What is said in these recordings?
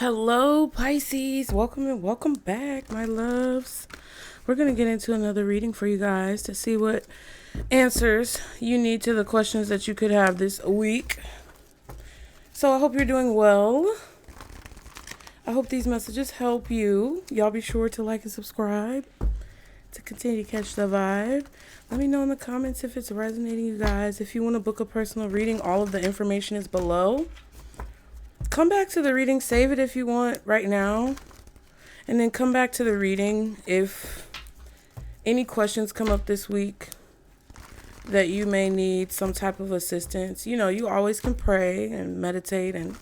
Hello, Pisces. Welcome and welcome back, my loves. We're going to get into another reading for you guys to see what answers you need to the questions that you could have this week. So I hope you're doing well. I hope these messages help you. Y'all be sure to like and subscribe to continue to catch the vibe. Let me know in the comments if it's resonating, you guys. If you want to book a personal reading, all of the information is below. Come back to the reading, save it if you want right now, and then come back to the reading if any questions come up this week that you may need some type of assistance. You know, you always can pray and meditate and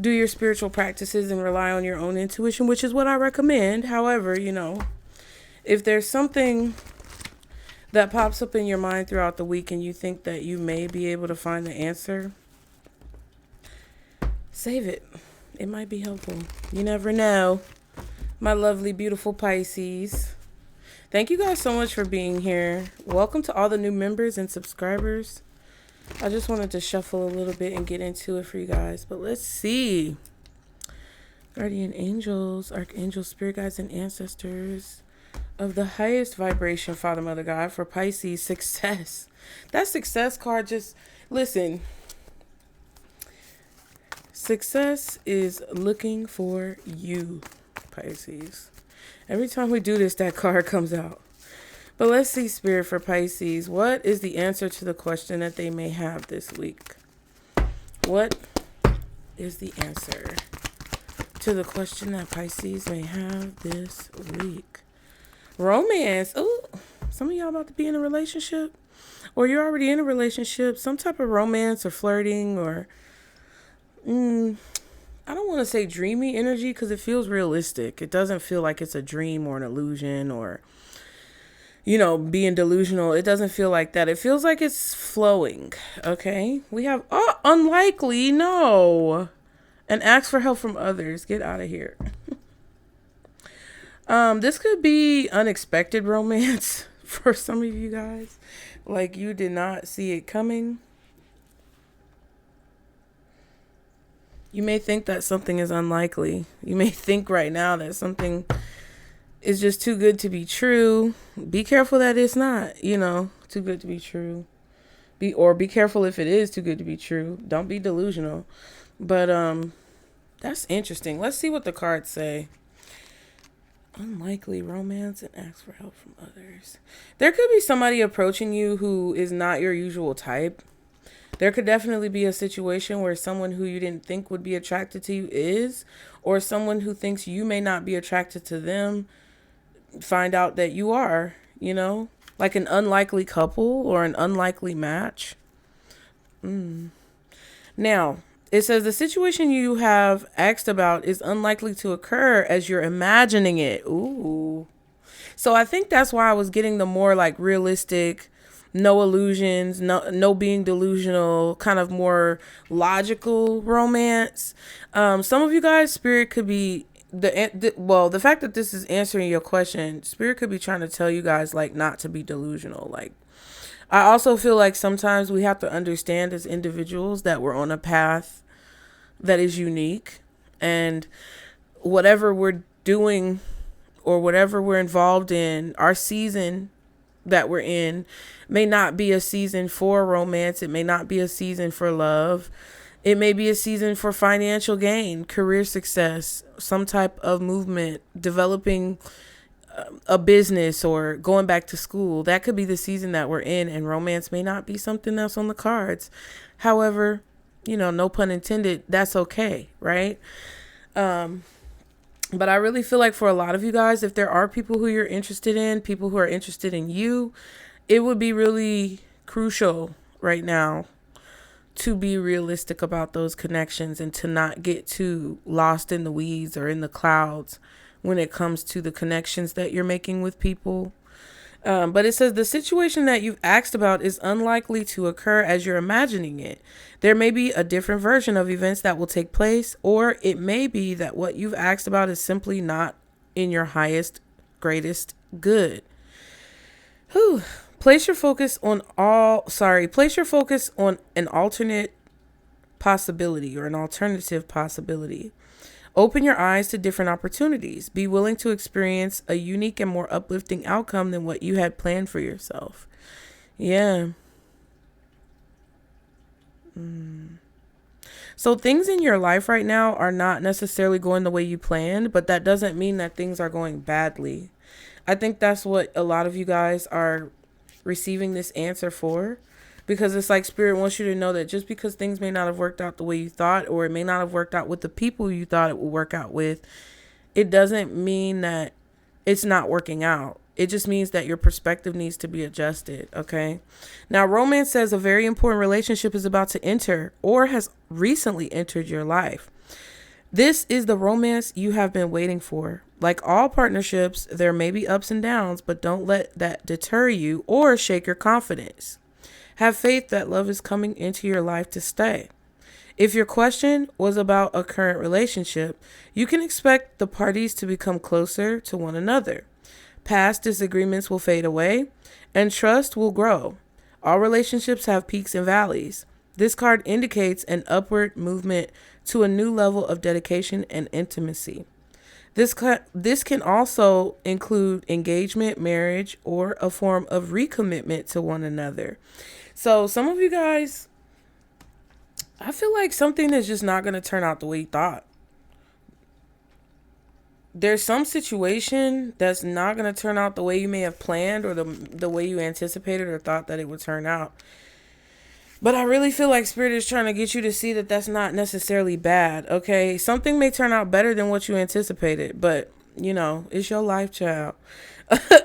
do your spiritual practices and rely on your own intuition, which is what I recommend. However, you know, if there's something that pops up in your mind throughout the week and you think that you may be able to find the answer, save it. It might be helpful. You never know. My lovely, beautiful Pisces. Thank you guys so much for being here. Welcome to all the new members and subscribers. I just wanted to shuffle a little bit and get into it for you guys. But let's see. Guardian angels, archangels, spirit guides, and ancestors of the highest vibration, Father, Mother, God, for Pisces, success. That success card just, listen. Success is looking for you, Pisces. Every time we do this, that card comes out. But let's see, Spirit, for Pisces. What is the answer to the question that they may have this week? What is the answer to the question that Pisces may have this week? Romance. Oh, some of y'all about to be in a relationship. Or you're already in a relationship. Some type of romance or flirting or I don't want to say dreamy energy because it feels realistic. It doesn't feel like it's a dream or an illusion or, you know, being delusional. It doesn't feel like that. It feels like it's flowing. Okay. We have, unlikely. No. And ask for help from others. Get out of here. This could be unexpected romance for some of you guys. Like you did not see it coming. You may think that something is unlikely. You may think right now that something is just too good to be true. Be careful that it's not, you know, too good to be true. Be careful if it is too good to be true. Don't be delusional. But that's interesting. Let's see what the cards say. Unlikely romance and ask for help from others. There could be somebody approaching you who is not your usual type. There could definitely be a situation where someone who you didn't think would be attracted to you is, or someone who thinks you may not be attracted to them, find out that you are, you know, like an unlikely couple or an unlikely match. Now, it says the situation you have asked about is unlikely to occur as you're imagining it. Ooh. So I think that's why I was getting the more like realistic, no illusions, no being delusional, kind of more logical romance. Some of you guys, Spirit could be the fact that this is answering your question, Spirit could be trying to tell you guys like not to be delusional. Like, I also feel like sometimes we have to understand as individuals that we're on a path that is unique, and whatever we're doing or whatever we're involved in, our season that we're in may not be a season for romance. It may not be a season for love. It may be a season for financial gain, career success, some type of movement, developing a business or going back to school. That could be the season that we're in, and romance may not be something that's on the cards. However, you know, no pun intended, that's okay, right? But I really feel like for a lot of you guys, if there are people who you're interested in, people who are interested in you, it would be really crucial right now to be realistic about those connections and to not get too lost in the weeds or in the clouds when it comes to the connections that you're making with people. But it says the situation that you've asked about is unlikely to occur as you're imagining it. There may be a different version of events that will take place, or it may be that what you've asked about is simply not in your highest, greatest good. Place your focus on an alternate possibility or an alternative possibility. Open your eyes to different opportunities. Be willing to experience a unique and more uplifting outcome than what you had planned for yourself. Yeah. So things in your life right now are not necessarily going the way you planned, but that doesn't mean that things are going badly. I think that's what a lot of you guys are receiving this answer for, because it's like Spirit wants you to know that just because things may not have worked out the way you thought, or it may not have worked out with the people you thought it would work out with, it doesn't mean that it's not working out. It just means that your perspective needs to be adjusted, okay? Now, romance says a very important relationship is about to enter or has recently entered your life. This is the romance you have been waiting for. Like all partnerships, there may be ups and downs, but don't let that deter you or shake your confidence. Have faith that love is coming into your life to stay. If your question was about a current relationship, you can expect the parties to become closer to one another. Past disagreements will fade away, and trust will grow. All relationships have peaks and valleys. This card indicates an upward movement to a new level of dedication and intimacy. This can also include engagement, marriage, or a form of recommitment to one another. So some of you guys, I feel like something is just not going to turn out the way you thought. There's some situation that's not going to turn out the way you may have planned or the way you anticipated or thought that it would turn out. But I really feel like Spirit is trying to get you to see that that's not necessarily bad, okay? Something may turn out better than what you anticipated, but, you know, it's your life, child.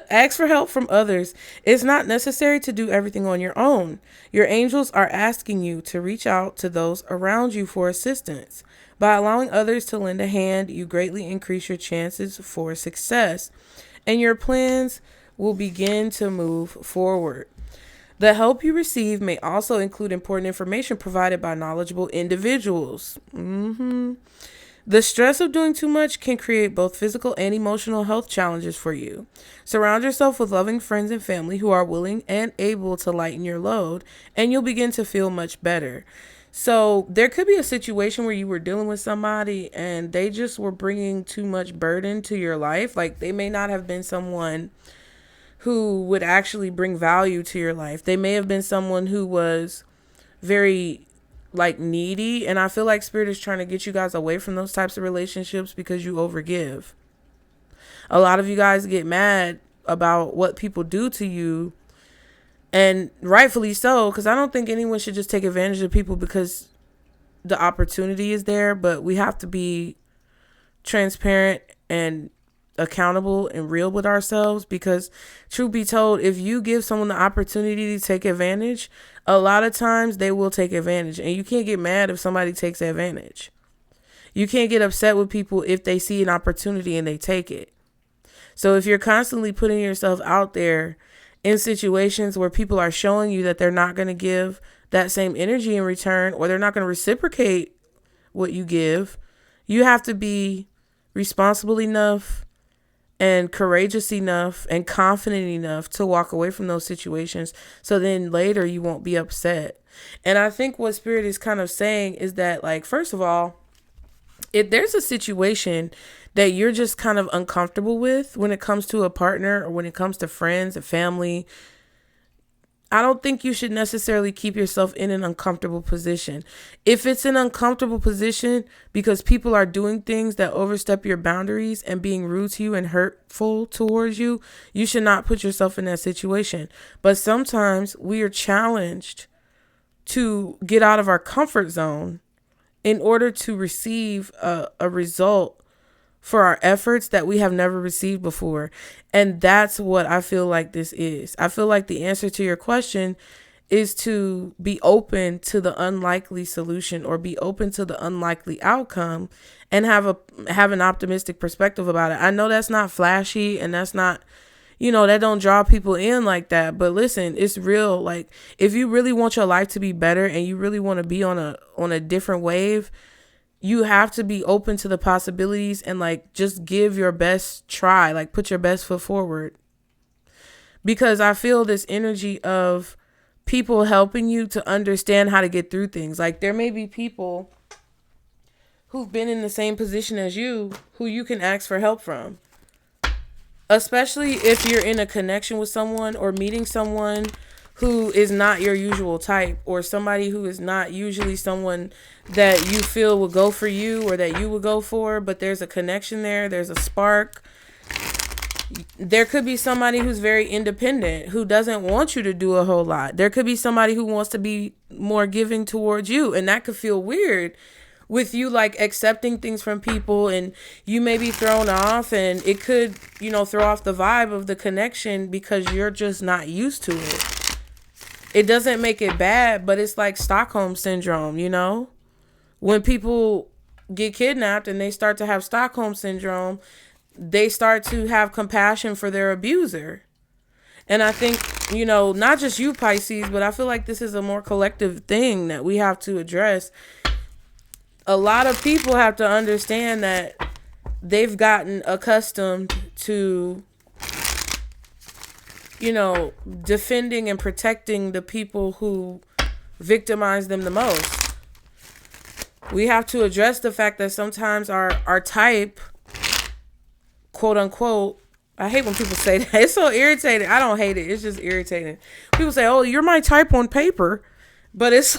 Ask for help from others. It's not necessary to do everything on your own. Your angels are asking you to reach out to those around you for assistance. By allowing others to lend a hand, you greatly increase your chances for success, and your plans will begin to move forward. The help you receive may also include important information provided by knowledgeable individuals. The stress of doing too much can create both physical and emotional health challenges for you. Surround yourself with loving friends and family who are willing and able to lighten your load, and you'll begin to feel much better. So there could be a situation where you were dealing with somebody and they just were bringing too much burden to your life. Like they may not have been someone who would actually bring value to your life. They may have been someone who was very like needy. And I feel like Spirit is trying to get you guys away from those types of relationships because you overgive. A lot of you guys get mad about what people do to you. And rightfully so, because I don't think anyone should just take advantage of people because the opportunity is there. But we have to be transparent and accountable and real with ourselves, because truth be told, if you give someone the opportunity to take advantage, a lot of times they will take advantage, and you can't get mad if somebody takes advantage. You can't get upset with people if they see an opportunity and they take it. So if you're constantly putting yourself out there in situations where people are showing you that they're not going to give that same energy in return, or they're not going to reciprocate what you give, you have to be responsible enough and courageous enough and confident enough to walk away from those situations, so then later you won't be upset. And I think what Spirit is kind of saying is that, like, first of all, if there's a situation that you're just kind of uncomfortable with when it comes to a partner or when it comes to friends and family, I don't think you should necessarily keep yourself in an uncomfortable position. If it's an uncomfortable position because people are doing things that overstep your boundaries and being rude to you and hurtful towards you, you should not put yourself in that situation. But sometimes we are challenged to get out of our comfort zone in order to receive a result for our efforts that we have never received before. And that's what I feel like this is. I feel like the answer to your question is to be open to the unlikely solution, or be open to the unlikely outcome, and have an optimistic perspective about it. I know that's not flashy, and that's not, that don't draw people in like that. But listen, it's real. Like, if you really want your life to be better and you really want to be on a different wave, you have to be open to the possibilities and like just give your best try, like put your best foot forward. Because I feel this energy of people helping you to understand how to get through things. Like, there may be people who've been in the same position as you, who you can ask for help from. Especially if you're in a connection with someone or meeting someone who is not your usual type, or somebody who is not usually someone that you feel will go for you or that you would go for, but there's a connection there, there's a spark. There could be somebody who's very independent, who doesn't want you to do a whole lot. There could be somebody who wants to be more giving towards you, and that could feel weird with you, like accepting things from people, and you may be thrown off, and it could, throw off the vibe of the connection because you're just not used to it. It doesn't make it bad, but it's like Stockholm syndrome, when people get kidnapped and they start to have Stockholm syndrome, they start to have compassion for their abuser. And I think, not just you, Pisces, but I feel like this is a more collective thing that we have to address. A lot of people have to understand that they've gotten accustomed to, defending and protecting the people who victimize them the most. We have to address the fact that sometimes our type, quote unquote, I hate when people say that. It's so irritating. I don't hate it. It's just irritating. People say, oh, you're my type on paper. But it's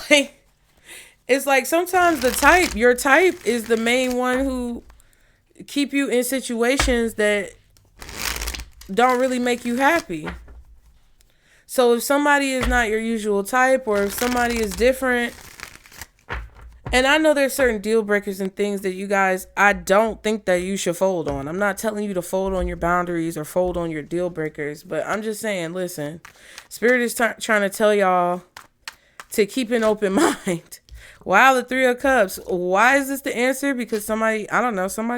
like sometimes your type is the main one who keep you in situations that don't really make you happy. So if somebody is not your usual type, or if somebody is different, and I know there's certain deal breakers and things that you guys, I don't think that you should fold on. I'm not telling you to fold on your boundaries or fold on your deal breakers, but I'm just saying, listen, Spirit is trying to tell y'all to keep an open mind. Wow, the Three of Cups. Why is this the answer? Because somebody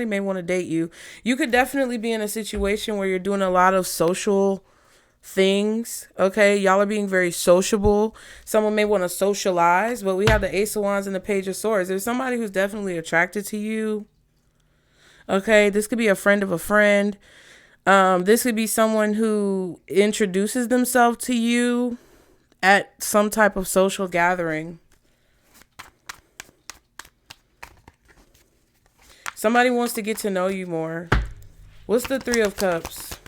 may want to date you. You could definitely be in a situation where you're doing a lot of social things. Okay, y'all are being very sociable. Someone may want to socialize, but we have the Ace of Wands and the Page of Swords. There's somebody who's definitely attracted to you. Okay, this could be a friend of a friend. This could be someone who introduces themselves to you at some type of social gathering. Somebody wants to get to know you more. What's the Three of Cups?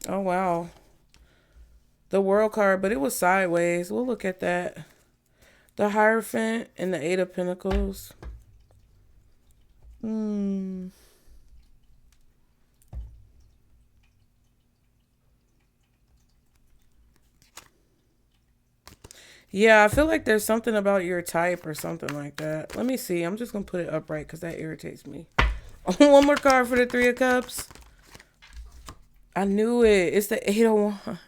Oh, wow. The World card, but it was sideways. We'll look at that. The Hierophant and the Eight of Pentacles. Yeah, I feel like there's something about your type or something like that. Let me see. I'm just going to put it upright because that irritates me. One more card for the Three of Cups. I knew it. It's the Eight of Wands.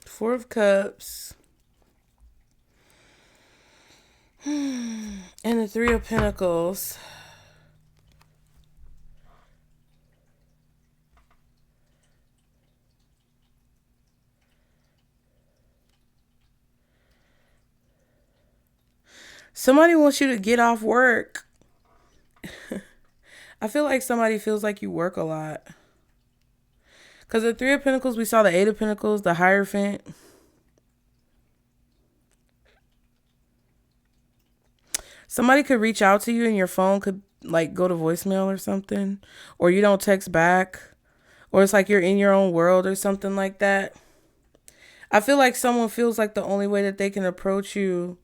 Four of Cups. And the Three of Pentacles. Somebody wants you to get off work. I feel like somebody feels like you work a lot. Because the Three of Pentacles, we saw the Eight of Pentacles, the Hierophant. Somebody could reach out to you and your phone could like go to voicemail or something. Or you don't text back. Or it's like you're in your own world or something like that. I feel like someone feels like the only way that they can approach you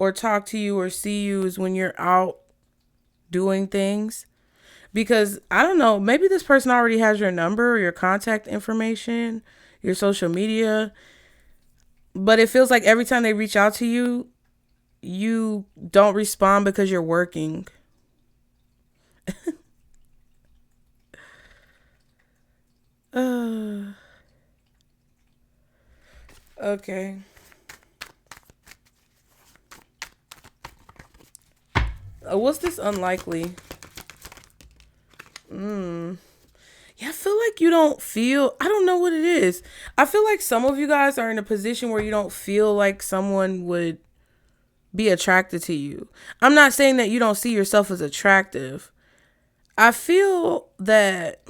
or talk to you or see you is when you're out doing things. Because, I don't know, maybe this person already has your number or your contact information, your social media. But it feels like every time they reach out to you, you don't respond because you're working. Okay. What's this unlikely? Yeah, I feel like you don't feel, I don't know what it is. I feel like some of you guys are in a position where you don't feel like someone would be attracted to you. I'm not saying that you don't see yourself as attractive. I feel that,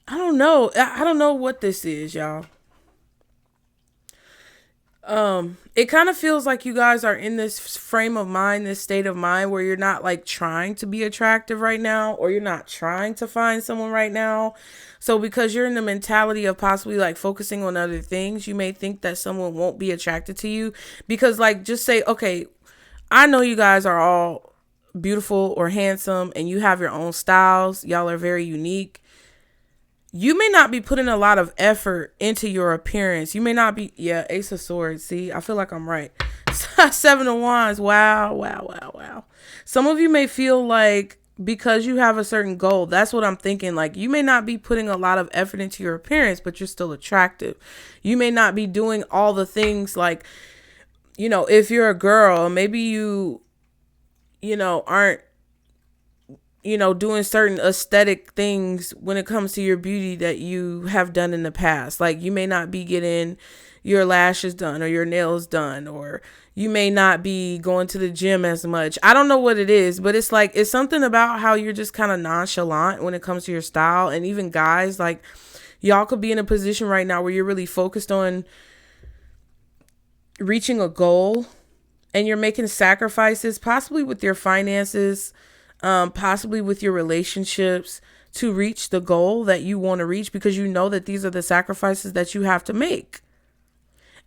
I don't know what this is, y'all. It kind of feels like you guys are in this frame of mind, this state of mind where you're not like trying to be attractive right now, or you're not trying to find someone right now. So because you're in the mentality of possibly like focusing on other things, you may think that someone won't be attracted to you because like just say, okay, I know you guys are all beautiful or handsome and you have your own styles. Y'all are very unique. You may not be putting a lot of effort into your appearance. You may not be, yeah, Ace of Swords. See, I feel like I'm right. Seven of Wands. Wow, wow, wow, wow. Some of you may feel like because you have a certain goal, that's what I'm thinking. Like you may not be putting a lot of effort into your appearance, but you're still attractive. You may not be doing all the things like, you know, if you're a girl, maybe aren't doing certain aesthetic things when it comes to your beauty that you have done in the past. Like you may not be getting your lashes done or your nails done, or you may not be going to the gym as much. I don't know what it is, but it's like, it's something about how you're just kind of nonchalant when it comes to your style. And even guys, like y'all could be in a position right now where you're really focused on reaching a goal and you're making sacrifices, possibly with your finances, possibly with your relationships to reach the goal that you want to reach, because you know that these are the sacrifices that you have to make.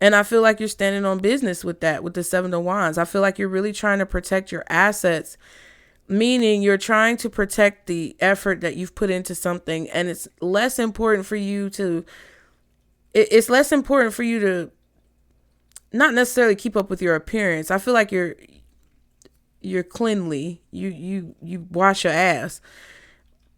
And I feel like you're standing on business with that, with the Seven of Wands. I feel like you're really trying to protect your assets, meaning you're trying to protect the effort that you've put into something. And it's less important for you to not necessarily keep up with your appearance. I feel like you're cleanly, you wash your ass,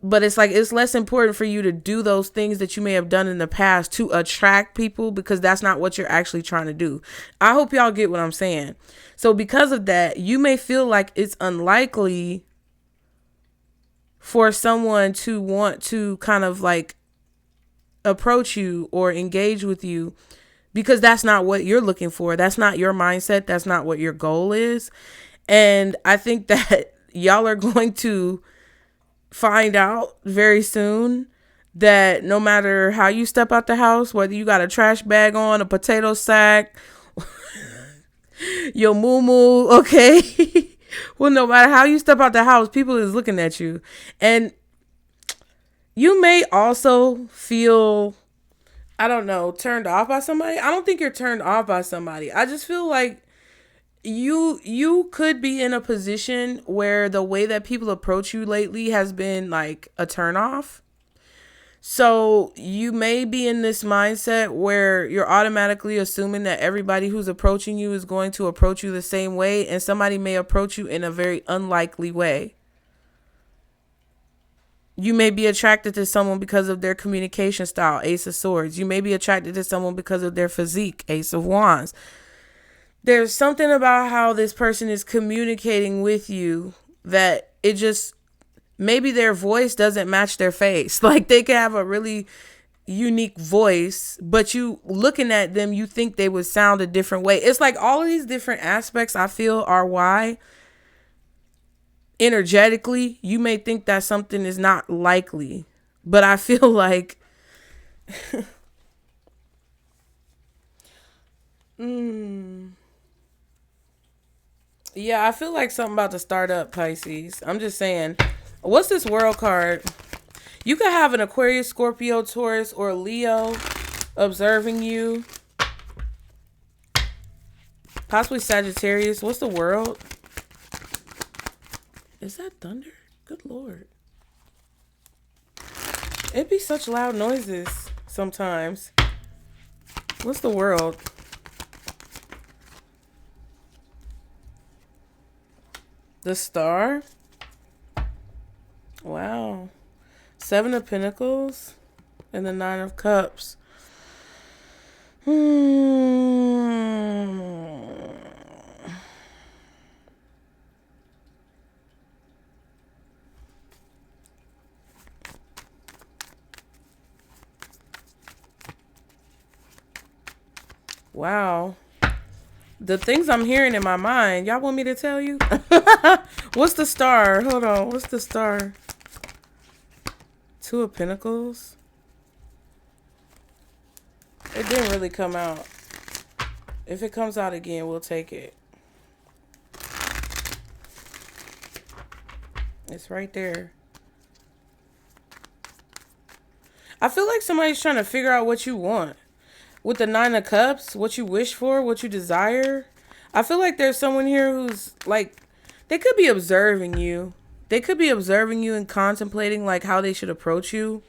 but it's like it's less important for you to do those things that you may have done in the past to attract people, because that's not what you're actually trying to do. I hope y'all get what I'm saying. So because of that, you may feel like it's unlikely for someone to want to kind of like approach you or engage with you, because that's not what you're looking for. That's not your mindset. That's not what your goal is. And I think that y'all are going to find out very soon that no matter how you step out the house, whether you got a trash bag on, a potato sack, your moo, okay? Well, no matter how you step out the house, people is looking at you. And you may also feel, I don't know, turned off by somebody. I don't think you're turned off by somebody. I just feel like you could be in a position where the way that people approach you lately has been like a turn off. So you may be in this mindset where you're automatically assuming that everybody who's approaching you is going to approach you the same way, and somebody may approach you in a very unlikely way. You may be attracted to someone because of their communication style, Ace of Swords. You may be attracted to someone because of their physique, Ace of Wands. There's something about how this person is communicating with you that it just, maybe their voice doesn't match their face. Like they could have a really unique voice, but you looking at them, you think they would sound a different way. It's like all of these different aspects I feel are why energetically you may think that something is not likely. But I feel like yeah, I feel like something about to start up, Pisces. I'm just saying. What's this World card? You could have an Aquarius, Scorpio, Taurus, or Leo observing you. Possibly Sagittarius. What's the World? Is that thunder? Good Lord. It'd be such loud noises sometimes. What's the World? The Star. Wow. Seven of Pentacles and the Nine of Cups. Wow. The things I'm hearing in my mind, y'all want me to tell you? What's the Star? Hold on. What's the Star? Two of Pentacles. It didn't really come out. If it comes out again, we'll take it. It's right there. I feel like somebody's trying to figure out what you want. With the Nine of Cups, what you wish for, what you desire. I feel like there's someone here who's like, they could be observing you. They could be observing you and contemplating like how they should approach you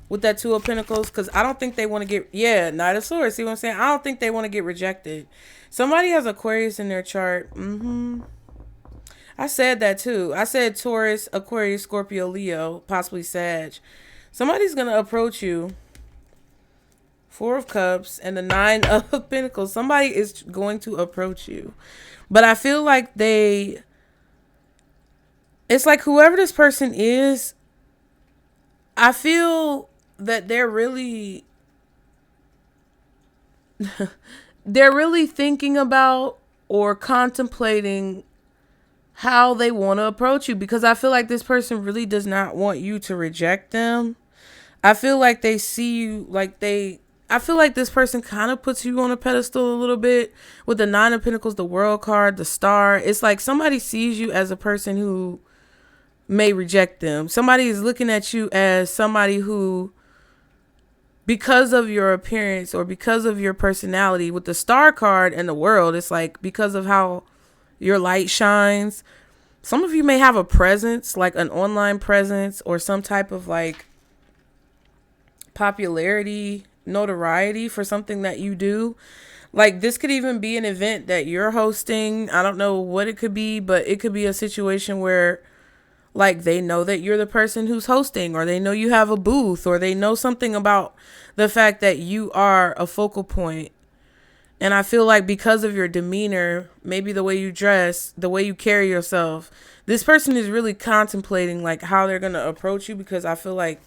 with that Two of Pentacles. Because I don't think they want to get, yeah, Knight of Swords. See what I'm saying? I don't think they want to get rejected. Somebody has Aquarius in their chart. I said that too. I said Taurus, Aquarius, Scorpio, Leo, possibly Sag. Somebody's going to approach you. Four of Cups and the Nine of Pentacles. Somebody is going to approach you. But I feel like it's like whoever this person is, I feel that they're really thinking about or contemplating how they want to approach you, because I feel like this person really does not want you to reject them. I feel like they see you like I feel like this person kind of puts you on a pedestal a little bit with the Nine of Pentacles, the World card, the Star. It's like somebody sees you as a person who may reject them. Somebody is looking at you as somebody who, because of your appearance or because of your personality, with the Star card and the World, it's like because of how your light shines. Some of you may have a presence, like an online presence or some type of like popularity, notoriety for something that you do. Like this could even be an event that you're hosting. I don't know what it could be, but it could be a situation where like they know that you're the person who's hosting, or they know you have a booth, or they know something about the fact that you are a focal point. And I feel like because of your demeanor, maybe the way you dress, the way you carry yourself, this person is really contemplating like how they're going to approach you, because I feel like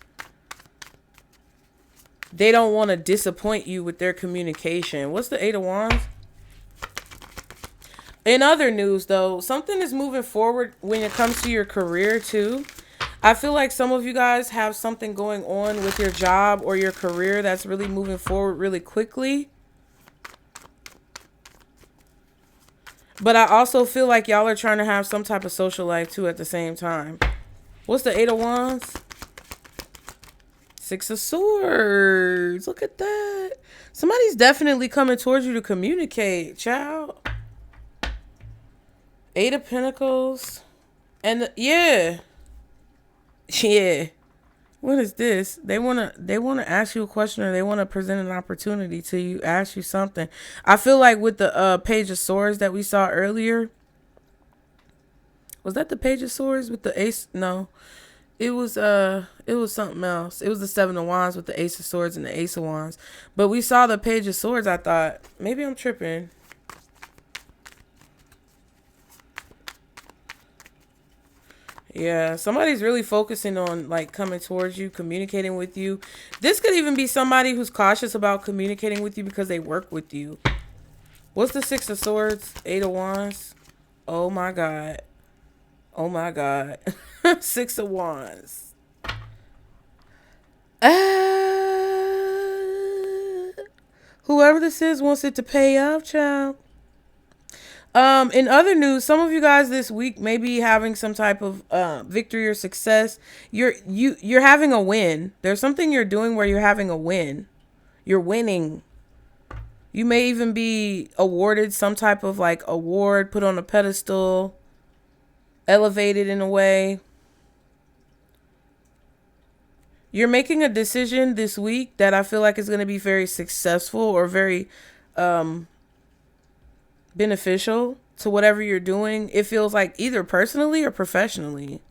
they don't want to disappoint you with their communication. What's the Eight of Wands? In other news, though, something is moving forward when it comes to your career, too. I feel like some of you guys have something going on with your job or your career that's really moving forward really quickly. But I also feel like y'all are trying to have some type of social life, too, at the same time. What's the Eight of Wands? Six of Swords. Look at that. Somebody's definitely coming towards you to communicate, child. Eight of Pentacles. And yeah. What is this? They wanna ask you a question, or they want to present an opportunity to you, ask you something. I feel like with the Page of Swords that we saw earlier. Was that the Page of Swords with the Ace? No. It was something else. It was the Seven of Wands with the Ace of Swords and the Ace of Wands. But we saw the Page of Swords, I thought. Maybe I'm tripping. Yeah, somebody's really focusing on like coming towards you, communicating with you. This could even be somebody who's cautious about communicating with you because they work with you. What's the Six of Swords? Eight of Wands. Oh my God. Oh my God. Six of Wands. Whoever this is wants it to pay off, child. In other news, some of you guys this week may be having some type of victory or success. You're having a win. There's something you're doing where you're having a win. You're winning. You may even be awarded some type of like award, put on a pedestal, elevated in a way. You're making a decision this week that I feel like is going to be very successful or very beneficial to whatever you're doing. It feels like either personally or professionally.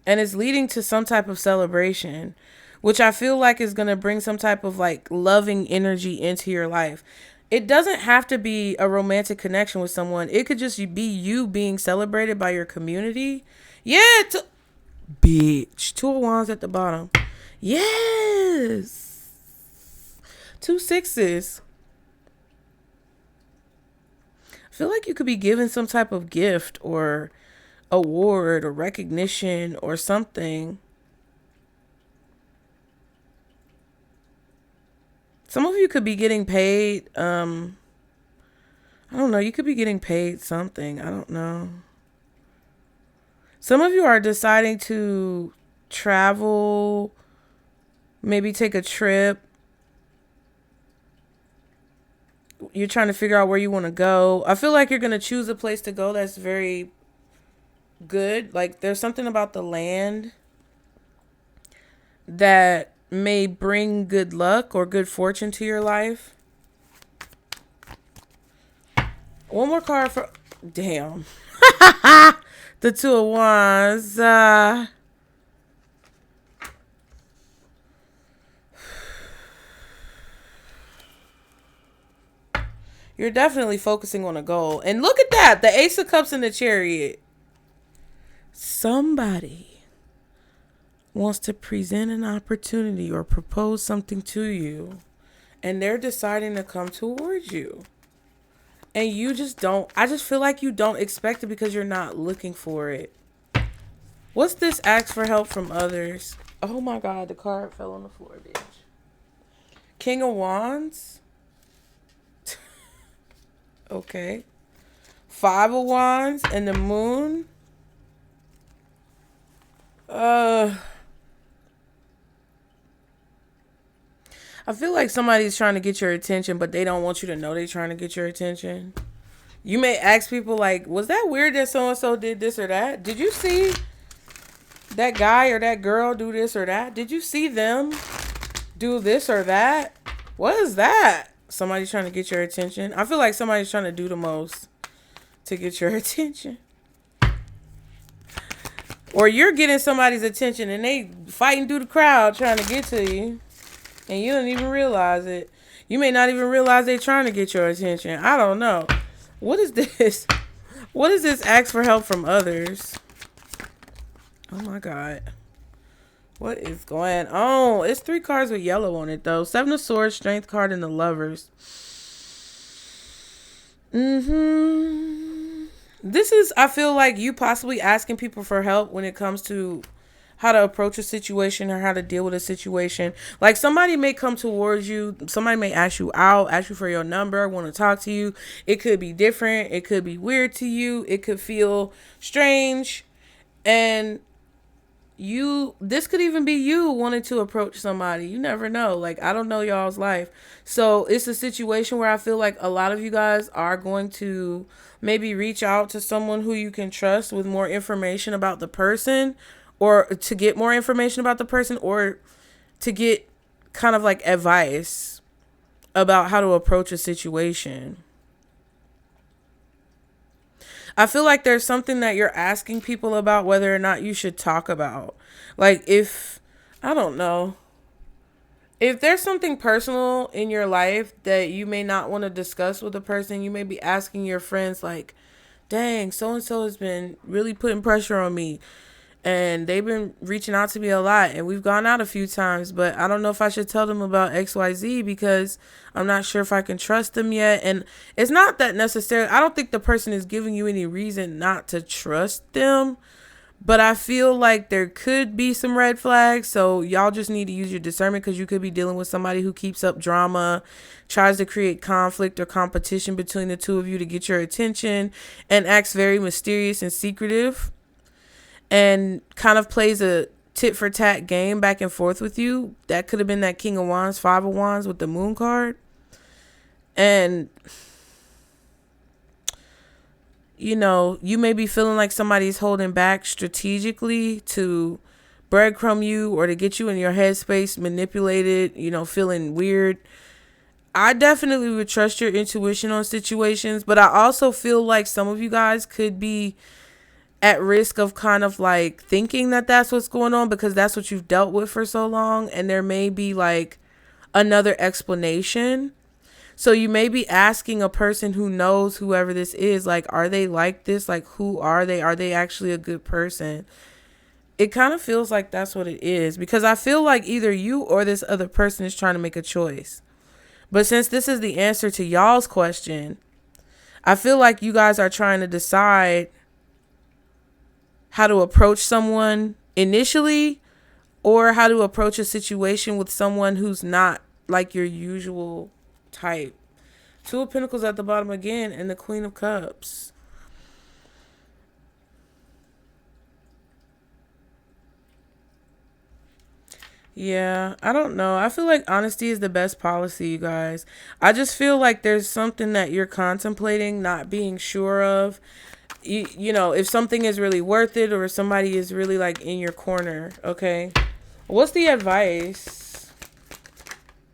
And it's leading to some type of celebration, which I feel like is going to bring some type of like loving energy into your life. It doesn't have to be a romantic connection with someone. It could just be you being celebrated by your community. Yeah. Bitch. Two of Wands at the bottom. Yes. Two sixes. I feel like you could be given some type of gift or award or recognition or something. Some of you could be getting paid. I don't know. You could be getting paid something. I don't know. Some of you are deciding to travel, maybe take a trip. You're trying to figure out where you want to go. I feel like you're going to choose a place to go that's very good. Like there's something about the land that may bring good luck or good fortune to your life. One more card for... Damn. The Two of Wands. You're definitely focusing on a goal. And look at that. The Ace of Cups and the Chariot. Somebody wants to present an opportunity or propose something to you. And they're deciding to come towards you. And you just don't. I just feel like you don't expect it because you're not looking for it. What's this? Ask for help from others. Oh my God. The card fell on the floor, bitch. King of Wands. Okay. Five of Wands and the Moon. I feel like somebody's trying to get your attention, but they don't want you to know they're trying to get your attention. You may ask people like, was that weird that so-and-so did this or that? Did you see that guy or that girl do this or that? Did you see them do this or that? What is that? Somebody's trying to get your attention. I feel like somebody's trying to do the most to get your attention. Or you're getting somebody's attention and they fighting through the crowd trying to get to you. And you don't even realize it. You may not even realize they're trying to get your attention. I don't know. What is this? What is this? Ask for help from others. Oh my God. What is going on? It's 3 cards with yellow on it though. 7 of Swords, Strength card, and the Lovers. This is, I feel like you possibly asking people for help when it comes to how to approach a situation or how to deal with a situation. Like somebody may come towards you. Somebody may ask you out, ask you for your number, want to talk to you. It could be different. It could be weird to you. It could feel strange. And this could even be you wanting to approach somebody. You never know. Like, I don't know y'all's life. So it's a situation where I feel like a lot of you guys are going to maybe reach out to someone who you can trust with more information about the person, or to get more information about the person, or to get kind of like advice about how to approach a situation. I feel like there's something that you're asking people about whether or not you should talk about. Like I don't know. If there's something personal in your life that you may not want to discuss with a person, you may be asking your friends like, dang, so-and-so has been really putting pressure on me. And they've been reaching out to me a lot, and we've gone out a few times, but I don't know if I should tell them about XYZ because I'm not sure if I can trust them yet. And it's not that necessarily, I don't think the person is giving you any reason not to trust them, but I feel like there could be some red flags. So y'all just need to use your discernment, because you could be dealing with somebody who keeps up drama, tries to create conflict or competition between the two of you to get your attention, and acts very mysterious and secretive, and kind of plays a tit for tat game back and forth with you. That could have been that King of Wands, 5 of Wands with the Moon card. And, you know, you may be feeling like somebody's holding back strategically to breadcrumb you or to get you in your headspace, manipulated, you know, feeling weird. I definitely would trust your intuition on situations, but I also feel like some of you guys could be at risk of kind of like thinking that that's what's going on because that's what you've dealt with for so long, and there may be like another explanation. So you may be asking a person who knows whoever this is, like, are they like this? Like, who are they? Are they actually a good person? It kind of feels like that's what it is, because I feel like either you or this other person is trying to make a choice. But since this is the answer to y'all's question, I feel like you guys are trying to decide how to approach someone initially, or how to approach a situation with someone who's not like your usual type. Two of Pentacles at the bottom again, and the Queen of Cups. Yeah, I don't know. I feel like honesty is the best policy, you guys. I just feel like there's something that you're contemplating, not being sure of. You know, if something is really worth it, or if somebody is really like in your corner, okay? What's the advice?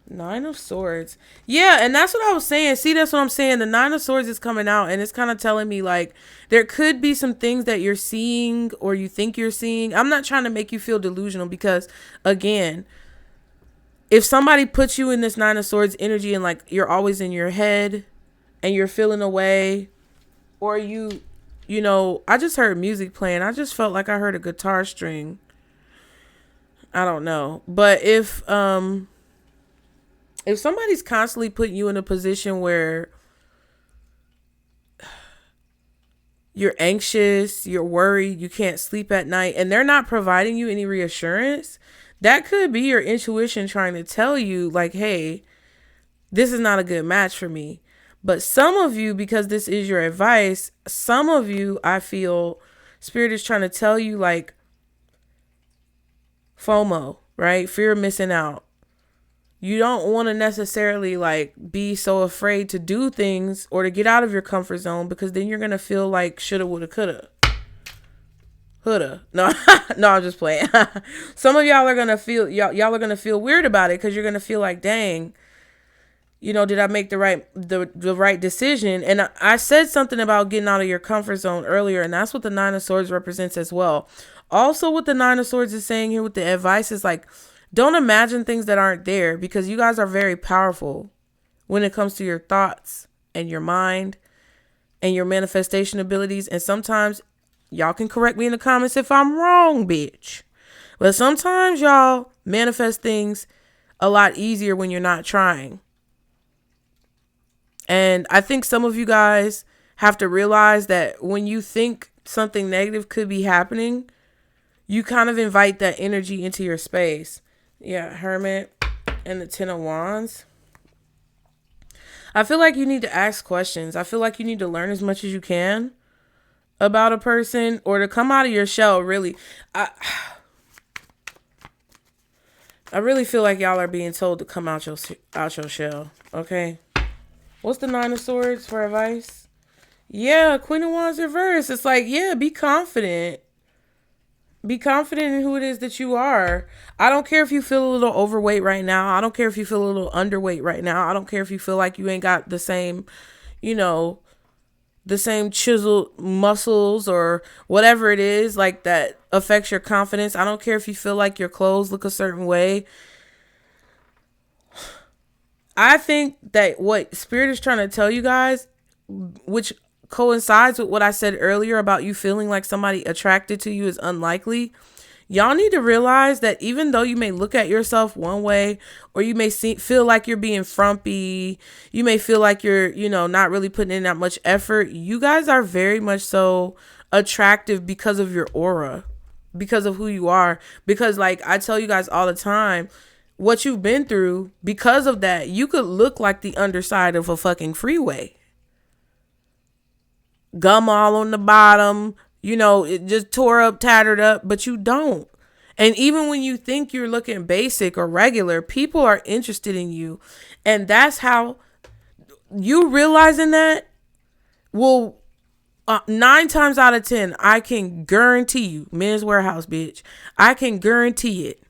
Nine of Swords. Yeah, and that's what I was saying. See, that's what I'm saying. The Nine of Swords is coming out, and it's kind of telling me like there could be some things that you're seeing or you think you're seeing. I'm not trying to make you feel delusional, because again, if somebody puts you in this Nine of Swords energy and like you're always in your head and you're feeling away, or you know, I just heard music playing. I just felt like I heard a guitar string. I don't know. But if somebody's constantly putting you in a position where you're anxious, you're worried, you can't sleep at night, and they're not providing you any reassurance, that could be your intuition trying to tell you like, hey, this is not a good match for me. But some of you, because this is your advice, some of you, I feel Spirit is trying to tell you like FOMO, right? Fear of missing out. You don't want to necessarily like be so afraid to do things or to get out of your comfort zone, because then you're going to feel like shoulda, woulda, coulda. Houlda. No, no, I'm just playing. Some of y'all are going to feel, y'all are going to feel weird about it, because you're going to feel like, dang, you know, did I make the right decision? And I said something about getting out of your comfort zone earlier, and that's what the Nine of Swords represents as well. Also, what the Nine of Swords is saying here with the advice is like, don't imagine things that aren't there, because you guys are very powerful when it comes to your thoughts and your mind and your manifestation abilities. And sometimes y'all can correct me in the comments if I'm wrong, bitch. But sometimes y'all manifest things a lot easier when you're not trying. And I think some of you guys have to realize that when you think something negative could be happening, you kind of invite that energy into your space. Yeah, Hermit and the Ten of Wands. I feel like you need to ask questions. I feel like you need to learn as much as you can about a person, or to come out of your shell, really. I really feel like y'all are being told to come out your shell, okay? What's the Nine of Swords for advice? Yeah, Queen of Wands reverse. It's like, yeah, be confident. Be confident in who it is that you are. I don't care if you feel a little overweight right now. I don't care if you feel a little underweight right now. I don't care if you feel like you ain't got the same, you know, the same chiseled muscles or whatever it is like that affects your confidence. I don't care if you feel like your clothes look a certain way. I think that what Spirit is trying to tell you guys, which coincides with what I said earlier about you feeling like somebody attracted to you is unlikely. Y'all need to realize that even though you may look at yourself one way, or you may feel like you're being frumpy, you may feel like you're, you know, not really putting in that much effort, you guys are very much so attractive because of your aura, because of who you are. Because like I tell you guys all the time, what you've been through, because of that, you could look like the underside of a fucking freeway. Gum all on the bottom, you know, it just tore up, tattered up, but you don't. And even when you think you're looking basic or regular, people are interested in you. And that's how you realizing that will 9 times out of 10, I can guarantee you, Men's Warehouse, bitch, I can guarantee it,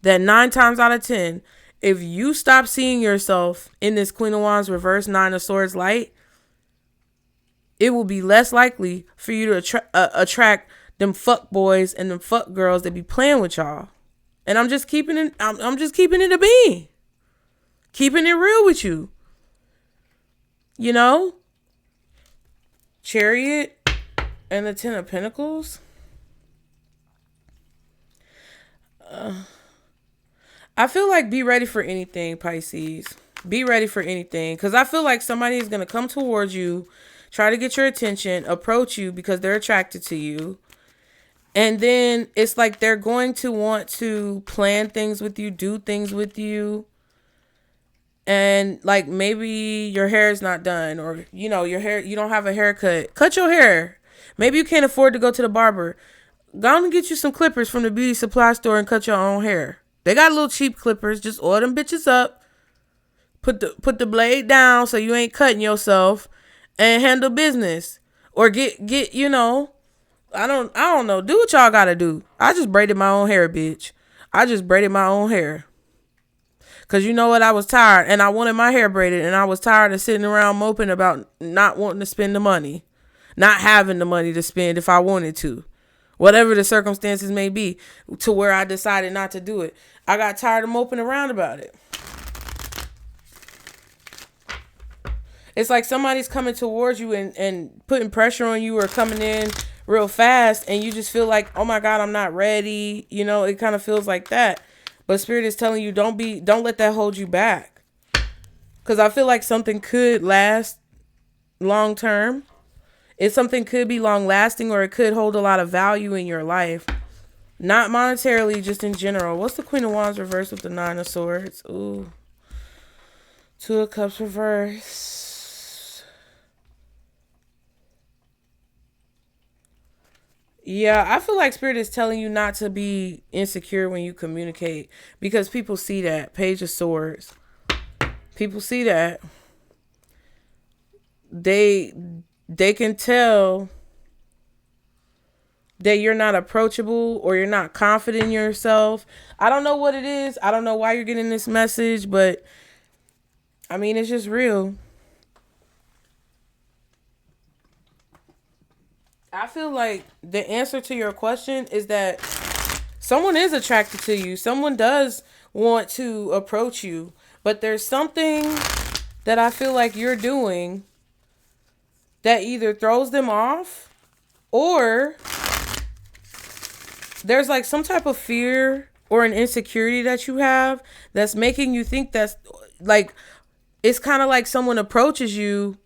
that 9 times out of 10, if you stop seeing yourself in this Queen of Wands reverse Nine of Swords light, it will be less likely for you to attract them fuck boys and them fuck girls that be playing with y'all. And I'm just keeping it, I'm just keeping it a bean. Keeping it real with you. You know? Chariot and the Ten of Pentacles. I feel like be ready for anything, Pisces. Be ready for anything. Because I feel like somebody is going to come towards you, try to get your attention, approach you because they're attracted to you. And then it's like they're going to want to plan things with you, do things with you. And like maybe your hair is not done, or your hair, you don't have a haircut. Cut your hair. Maybe you can't afford to go to the barber. Go on and get you some clippers from the beauty supply store and cut your own hair. They got little cheap clippers. Just oil them bitches up. Put the blade down so you ain't cutting yourself, and handle business. Or get I don't know. Do what y'all gotta do. I just braided my own hair, bitch. I just braided my own hair. Cause you know what? I was tired and I wanted my hair braided, and I was tired of sitting around moping about not wanting to spend the money. Not having the money to spend if I wanted to. Whatever the circumstances may be, to where I decided not to do it. I got tired of moping around about it. It's like somebody's coming towards you and putting pressure on you, or coming in real fast, and you just feel like, oh my God, I'm not ready. It kind of feels like that. But Spirit is telling you, don't let that hold you back. Because I feel like something could last long term. Something could be long lasting, or it could hold a lot of value in your life. Not monetarily, just in general. What's the Queen of Wands reversed with the Nine of Swords? Ooh. Two of Cups reversed. Yeah, I feel like Spirit is telling you not to be insecure when you communicate, because people see that. Page of Swords. People see that. They can tell that you're not approachable, or you're not confident in yourself. I don't know what it is. I don't know why you're getting this message, but I mean, it's just real. I feel like the answer to your question is that someone is attracted to you. Someone does want to approach you, but there's something that I feel like you're doing that either throws them off, or there's like some type of fear or an insecurity that you have that's making you think that's like, it's kind of like someone approaches you,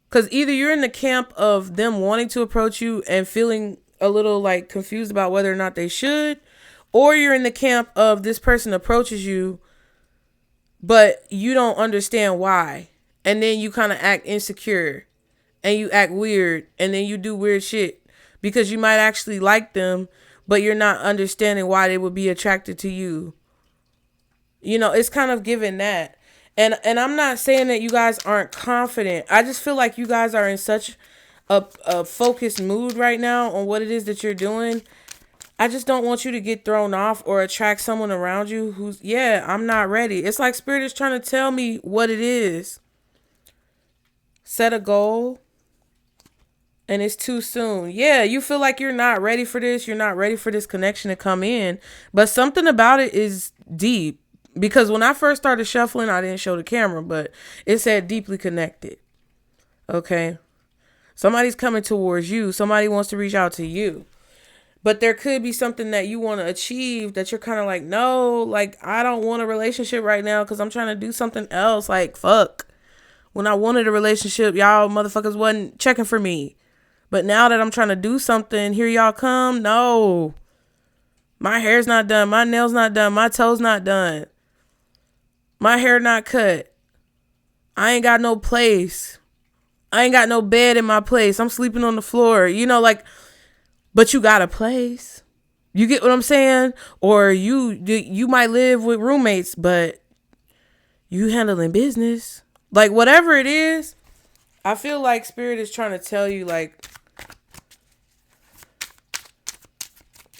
because either you're in the camp of them wanting to approach you and feeling a little like confused about whether or not they should, or you're in the camp of this person approaches you, but you don't understand why. And then you kind of act insecure and you act weird, and then you do weird shit because you might actually like them, but you're not understanding why they would be attracted to you. It's kind of given that. And I'm not saying that you guys aren't confident. I just feel like you guys are in such a focused mood right now on what it is that you're doing. I just don't want you to get thrown off or attract someone around you who's, I'm not ready. It's like Spirit is trying to tell me what it is. Set a goal, and it's too soon. Yeah, you feel like you're not ready for this. You're not ready for this connection to come in. But something about it is deep. Because when I first started shuffling, I didn't show the camera, but it said deeply connected. Okay. Somebody's coming towards you. Somebody wants to reach out to you. But there could be something that you want to achieve that you're kind of like, no, like, I don't want a relationship right now because I'm trying to do something else. Like, fuck. When I wanted a relationship, y'all motherfuckers wasn't checking for me. But now that I'm trying to do something, here y'all come. No. My hair's not done. My nails not done. My toes not done. My hair not cut. I ain't got no place. I ain't got no bed in my place. I'm sleeping on the floor. But you got a place. You get what I'm saying? Or you might live with roommates, but you handling business. Like, whatever it is, I feel like Spirit is trying to tell you, like,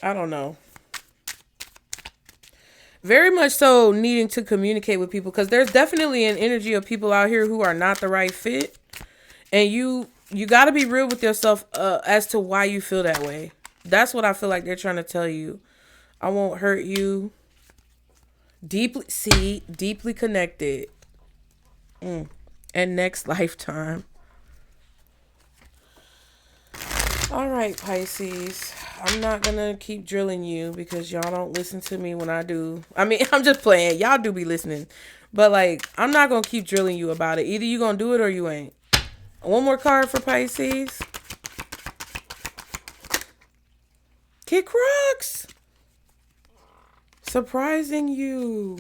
I don't know. Very much so needing to communicate with people, because there's definitely an energy of people out here who are not the right fit. And you got to be real with yourself as to why you feel that way. That's what I feel like they're trying to tell you. I won't hurt you. Deeply connected. And next lifetime. All right, Pisces. I'm not going to keep drilling you because y'all don't listen to me when I do. I mean, I'm just playing. Y'all do be listening. But, like, I'm not going to keep drilling you about it. Either you going to do it or you ain't. One more card for Pisces. Kid Crocs. Surprising you.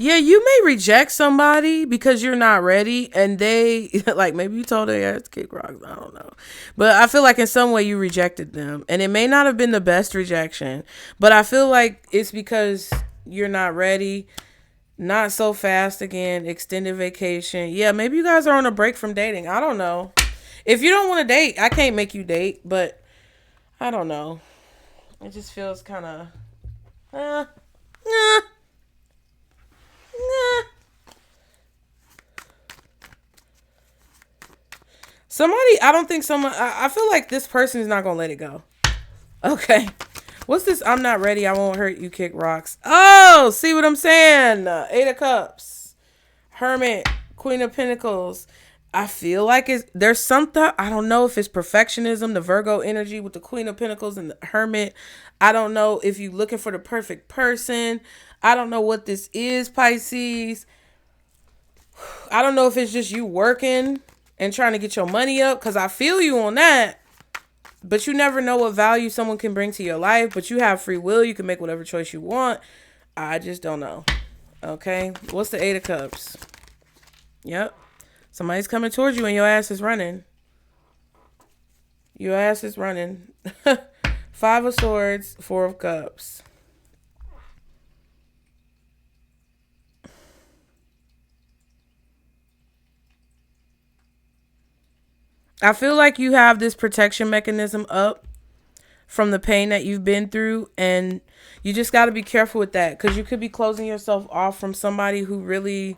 Yeah, you may reject somebody because you're not ready, and they like maybe you told their ass to kick rocks. I don't know, but I feel like in some way you rejected them, and it may not have been the best rejection, but I feel like it's because you're not ready. Not so fast again. Extended vacation. Yeah, maybe you guys are on a break from dating. I don't know. If you don't want to date, I can't make you date, but I don't know. It just feels kind of. Uh, nah. Nah. Somebody, I don't think someone, I feel like this person is not going to let it go. Okay. What's this? I'm not ready. I won't hurt you. Kick rocks. Oh, see what I'm saying? Eight of Cups. Hermit. Queen of Pentacles. I feel like there's something, I don't know if it's perfectionism, the Virgo energy with the Queen of Pentacles and the Hermit. I don't know if you're looking for the perfect person. I don't know what this is, Pisces. I don't know if it's just you working and trying to get your money up, because I feel you on that. But you never know what value someone can bring to your life. But you have free will. You can make whatever choice you want. I just don't know. Okay. What's the Eight of Cups? Yep. Somebody's coming towards you and your ass is running. Your ass is running. Five of Swords. Four of Cups. I feel like you have this protection mechanism up from the pain that you've been through, and you just got to be careful with that, because you could be closing yourself off from somebody who really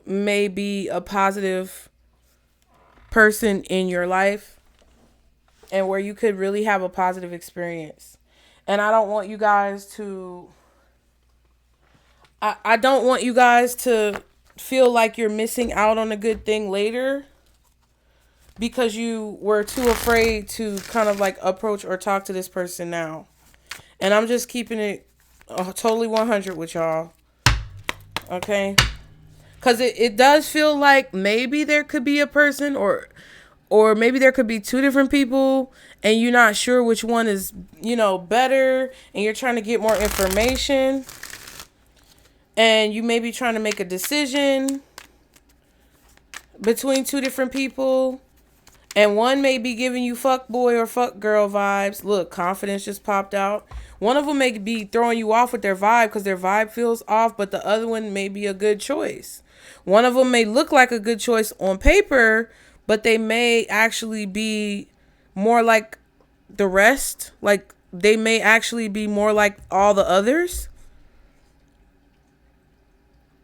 may be a positive person in your life and where you could really have a positive experience. And I don't want you guys to I don't want you guys to feel like you're missing out on a good thing later because you were too afraid to kind of like approach or talk to this person now. And I'm just keeping it totally 100 with y'all. Okay? Because it does feel like maybe there could be a person or maybe there could be two different people and you're not sure which one is, better, and you're trying to get more information and you may be trying to make a decision between two different people. And one may be giving you fuck boy or fuck girl vibes. Look, confidence just popped out. One of them may be throwing you off with their vibe because their vibe feels off, but the other one may be a good choice. One of them may look like a good choice on paper, but they may actually be more like the rest. Like they may actually be more like all the others.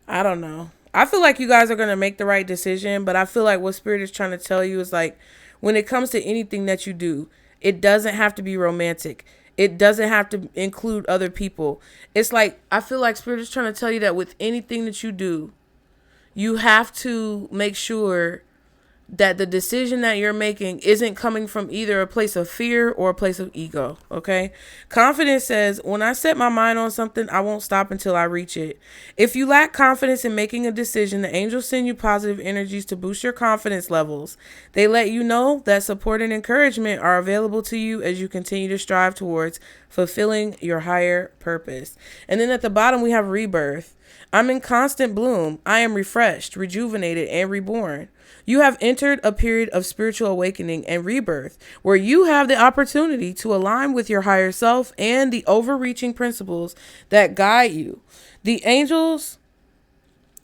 I don't know. I feel like you guys are going to make the right decision, but I feel like what Spirit is trying to tell you is like, when it comes to anything that you do, it doesn't have to be romantic. It doesn't have to include other people. It's like, I feel like Spirit is trying to tell you that with anything that you do, you have to make sure that the decision that you're making isn't coming from either a place of fear or a place of ego. Okay. Confidence says, when I set my mind on something, I won't stop until I reach it. If you lack confidence in making a decision, the angels send you positive energies to boost your confidence levels. They let you know that support and encouragement are available to you as you continue to strive towards fulfilling your higher purpose. And then at the bottom, we have rebirth. I'm in constant bloom. I am refreshed, rejuvenated, and reborn. You have entered a period of spiritual awakening and rebirth where you have the opportunity to align with your higher self and the overreaching principles that guide you. The angels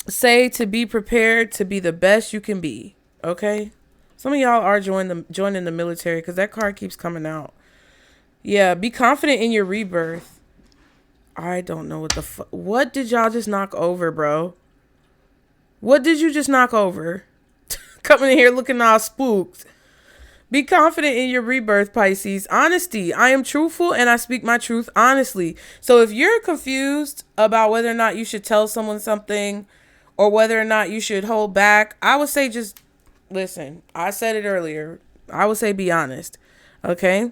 say to be prepared to be the best you can be. Okay? Some of y'all are joining the military because that card keeps coming out. Yeah, be confident in your rebirth. I don't know what did y'all just knock over, bro? What did you just knock over? Coming in here looking all spooked. Be confident in your rebirth, Pisces. Honesty. I am truthful and I speak my truth honestly. So if you're confused about whether or not you should tell someone something or whether or not you should hold back, I would say just listen. I said it earlier. I would say be honest. Okay?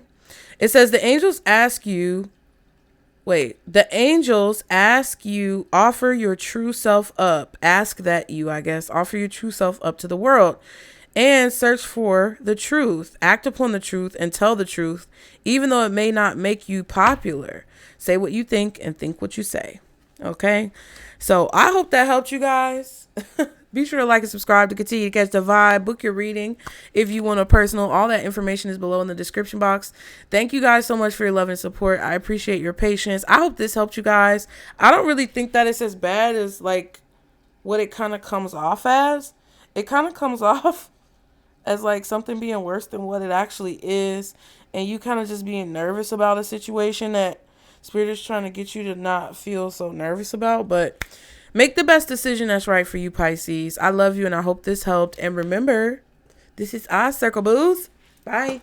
It says the angels ask you, offer your true self up. Offer your true self up to the world and search for the truth. Act upon the truth and tell the truth, even though it may not make you popular. Say what you think and think what you say. Okay. So I hope that helped you guys. Be sure to like and subscribe to continue to catch the vibe. Book your reading if you want a personal. All that information is below in the description box. Thank you guys so much for your love and support. I appreciate your patience. I hope this helped you guys. I don't really think that it's as bad as like what it kind of comes off as. It kind of comes off as like something being worse than what it actually is, and you kind of just being nervous about a situation that Spirit is trying to get you to not feel so nervous about. But make the best decision that's right for you, Pisces. I love you, and I hope this helped. And remember, this is our Circle Booze. Bye.